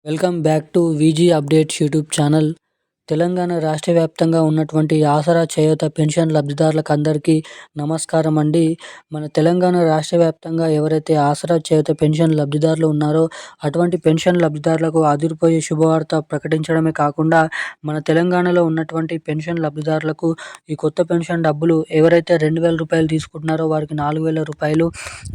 Welcome back to VG updates YouTube channel. Telangana రాష్ట్ర వ్యాప్తంగా ఉన్నటువంటి ఆసరా చేయూత పెన్షన్ లబ్ధిదారులకు అందరికీ నమస్కారం అండి. మన తెలంగాణ రాష్ట్ర వ్యాప్తంగా ఎవరైతే ఆసరా చేయూత పెన్షన్ లబ్ధిదారులు ఉన్నారో అటువంటి పెన్షన్ లబ్ధిదారులకు అదిరిపోయే శుభవార్త ప్రకటించడమే కాకుండా మన తెలంగాణలో ఉన్నటువంటి పెన్షన్ లబ్ధిదారులకు ఈ కొత్త పెన్షన్ డబ్బులు ఎవరైతే 2,000 రూపాయలు తీసుకుంటున్నారో వారికి 4,000 రూపాయలు,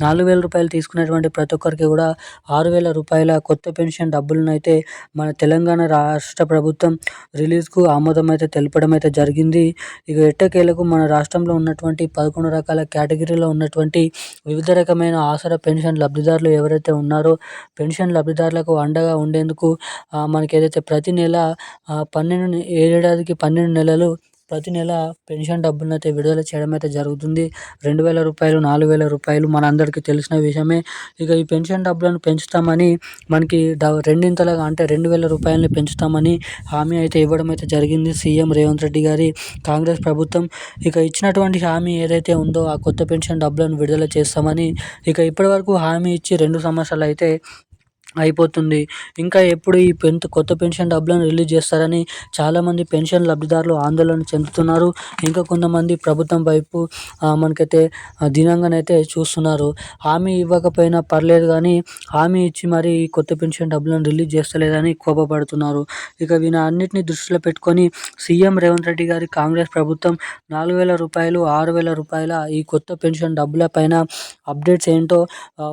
4,000 రూపాయలు తీసుకునేటువంటి ప్రతి ఒక్కరికి కూడా 6,000 రూపాయల కొత్త పెన్షన్ డబ్బులను అయితే మన తెలంగాణ రాష్ట్ర ప్రభుత్వం రిలీజ్కు ఆమోదం అయితే తెలపడం అయితే జరిగింది. ఇక ఎట్టకేలకు మన రాష్ట్రంలో ఉన్నటువంటి 11 రకాల కేటగిరీలో ఉన్నటువంటి వివిధ రకమైన ఆసరా పెన్షన్ లబ్ధిదారులు ఎవరైతే ఉన్నారో పెన్షన్ లబ్ధిదారులకు అండగా ఉండేందుకు మనకి ఏదైతే ప్రతి నెల 12 నెలలు ప్రతి నెల పెన్షన్ డబ్బులను అయితే విడుదల చేయడం అయితే జరుగుతుంది. 2,000 రూపాయలు, 4,000 రూపాయలు మనందరికీ తెలిసిన విషయమే. ఇక ఈ పెన్షన్ డబ్బులను పెంచుతామని మనకి రెండింతలుగా అంటే 2,000 రూపాయలని పెంచుతామని హామీ అయితే ఇవ్వడం అయితే జరిగింది సీఎం రేవంత్ రెడ్డి గారి కాంగ్రెస్ ప్రభుత్వం. ఇక ఇచ్చినటువంటి హామీ ఏదైతే ఉందో ఆ కొత్త పెన్షన్ డబ్బులను విడుదల చేస్తామని ఇక ఇప్పటివరకు హామీ ఇచ్చి 2 సంవత్సరాలు అయితే అయిపోతుంది. ఇంకా ఎప్పుడు ఈ కొత్త పెన్షన్ డబ్బులను రిలీజ్ చేస్తారని చాలామంది పెన్షన్ లబ్ధిదారులు ఆందోళన చెందుతున్నారు. ఇంకా కొంతమంది ప్రభుత్వం వైపు మనకైతే దీనంగానైతే చూస్తున్నారు. హామీ ఇవ్వకపోయినా పర్లేదు కానీ హామీ ఇచ్చి మరి ఈ కొత్త పెన్షన్ డబ్బులను రిలీజ్ చేస్తలేదని కోపపడుతున్నారు. ఇక అన్నిటిని దృష్టిలో పెట్టుకొని సీఎం రేవంత్ రెడ్డి గారి కాంగ్రెస్ ప్రభుత్వం 4,000 రూపాయలు, 6,000 రూపాయల ఈ కొత్త పెన్షన్ డబ్బుల పైన అప్డేట్స్ ఏంటో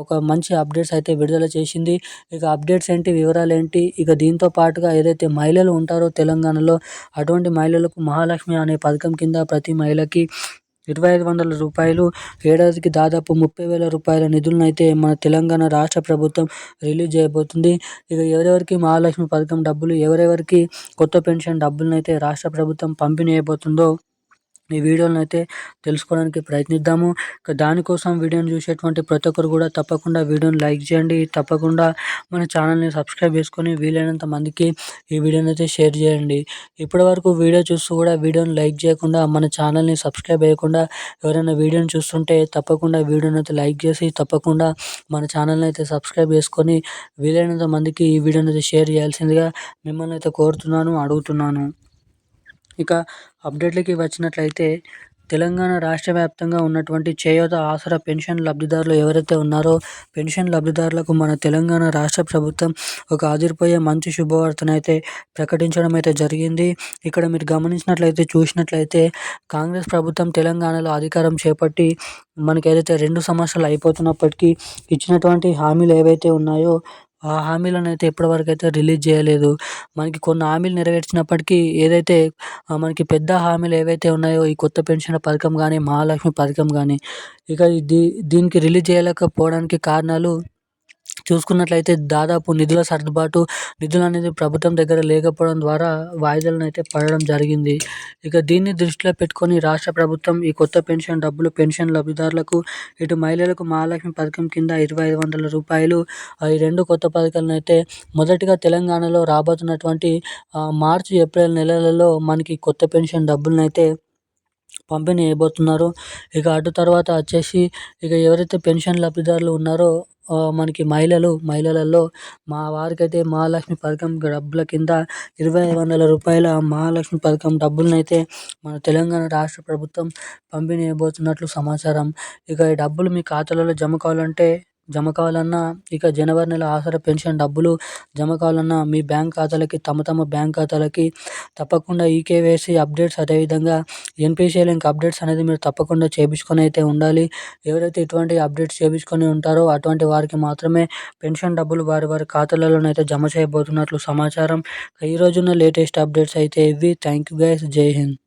ఒక మంచి అప్డేట్స్ అయితే విడుదల చేసింది. ఇక అప్డేట్స్ ఏంటి, వివరాలు ఏంటి, ఇక దీంతో పాటుగా ఏదైతే మహిళలు ఉంటారో తెలంగాణలో అటువంటి మహిళలకు మహాలక్ష్మి అనే పథకం కింద ప్రతి మహిళకి 2,500 రూపాయలు, ఏడాదికి దాదాపు 30,000 రూపాయల నిధులను అయితే మన తెలంగాణ రాష్ట్ర ప్రభుత్వం రిలీజ్ చేయబోతుంది. ఇక ఎవరెవరికి మహాలక్ష్మి పథకం డబ్బులు, ఎవరెవరికి కొత్త పెన్షన్ డబ్బులను అయితే రాష్ట్ర ప్రభుత్వం పంపిణీ చేయబోతుందో ఈ వీడియోలను అయితే తెలుసుకోవడానికి ప్రయత్నిద్దాము. దానికోసం వీడియోని చూసేటువంటి ప్రతి ఒక్కరు కూడా తప్పకుండా వీడియోని లైక్ చేయండి. తప్పకుండా మన ఛానల్ని సబ్స్క్రైబ్ చేసుకొని వీలైనంత మందికి ఈ వీడియోని అయితే షేర్ చేయండి. ఇప్పటివరకు వీడియో చూస్తూ కూడా వీడియోని లైక్ చేయకుండా మన ఛానల్ని సబ్స్క్రైబ్ చేయకుండా ఎవరైనా వీడియోని చూస్తుంటే తప్పకుండా వీడియోని అయితే లైక్ చేసి తప్పకుండా మన ఛానల్ని అయితే సబ్స్క్రైబ్ చేసుకొని వీలైనంత మందికి ఈ వీడియోని అయితే షేర్ చేయాల్సిందిగా మిమ్మల్ని అయితే కోరుతున్నాను, అడుగుతున్నాను. ఇక అప్డేట్లకి వచ్చినట్లయితే తెలంగాణ రాష్ట్ర వ్యాప్తంగా ఉన్నటువంటి చేయూత ఆసరా పెన్షన్ లబ్ధిదారులు ఎవరైతే ఉన్నారో పెన్షన్ లబ్ధిదారులకు మన తెలంగాణ రాష్ట్ర ప్రభుత్వం ఒక అదిరిపోయే మంచి శుభవార్తనైతే ప్రకటించడం అయితే జరిగింది. ఇక్కడ మీరు గమనించినట్లయితే చూసినట్లయితే కాంగ్రెస్ ప్రభుత్వం తెలంగాణలో అధికారం చేపట్టి మనకి ఏదైతే 2 సంవత్సరాలు అయిపోతున్నప్పటికీ ఇచ్చినటువంటి హామీలు ఏవైతే ఉన్నాయో ఆ హామీలను అయితే ఇప్పటివరకు అయితే రిలీజ్ చేయలేదు. మనకి కొన్ని హామీలు నెరవేర్చినప్పటికీ ఏదైతే మనకి పెద్ద హామీలు ఏవైతే ఉన్నాయో ఈ కొత్త పెన్షన్ పథకం కానీ, మహాలక్ష్మి పథకం కానీ ఇక దీనికి రిలీజ్ చేయలేకపోవడానికి కారణాలు చూసుకున్నట్లయితే దాదాపు నిధుల సర్దుబాటు, నిధులు అనేది ప్రభుత్వం దగ్గర లేకపోవడం ద్వారా వాయిదాలను అయితే పడడం జరిగింది. ఇక దీన్ని దృష్టిలో పెట్టుకొని రాష్ట్ర ప్రభుత్వం ఈ కొత్త పెన్షన్ డబ్బులు పెన్షన్ లబ్ధిదారులకు ఇటు మహిళలకు మహాలక్ష్మి పథకం కింద 2,500 రూపాయలు ఈ 2 కొత్త పథకాలను అయితే మొదటిగా తెలంగాణలో రాబోతున్నటువంటి మార్చి, ఏప్రిల్ నెలలలో మనకి కొత్త పెన్షన్ డబ్బులను అయితే పంపిణీ చేయబోతున్నారు. ఇక అటు తర్వాత వచ్చేసి ఇక ఎవరైతే పెన్షన్ లబ్ధిదారులు ఉన్నారో మనకి మహిళలలో మా వారికైతే మహాలక్ష్మి పథకం డబ్బుల కింద 2,500 రూపాయల మహాలక్ష్మి పథకం డబ్బులనైతే మన తెలంగాణ రాష్ట్ర ప్రభుత్వం పంపిణీ చేయబోతున్నట్లు సమాచారం. ఇక ఈ డబ్బులు మీ ఖాతాలలో జమ కావాలన్నా ఇక జనవరి నెల ఆసరా పెన్షన్ డబ్బులు జమ కావాలన్నా మీ బ్యాంక్ ఖాతాలకి తమ బ్యాంక్ ఖాతాలకి తప్పకుండా ఈకేవైసీ అప్డేట్స్, అదేవిధంగా ఎన్పిసిఐ లింక్ అప్డేట్స్ అనేది మీరు తప్పకుండా చేయించుకొని అయితే ఉండాలి. ఎవరైతే ఇటువంటి అప్డేట్స్ చేయించుకొని ఉంటారో అటువంటి వారికి మాత్రమే పెన్షన్ డబ్బులు వారి ఖాతాలలోనైతే జమ చేయబోతున్నట్లు సమాచారం. ఈరోజున్న లేటెస్ట్ అప్డేట్స్ అయితే ఇవి. Thank you guys. జై హింద్.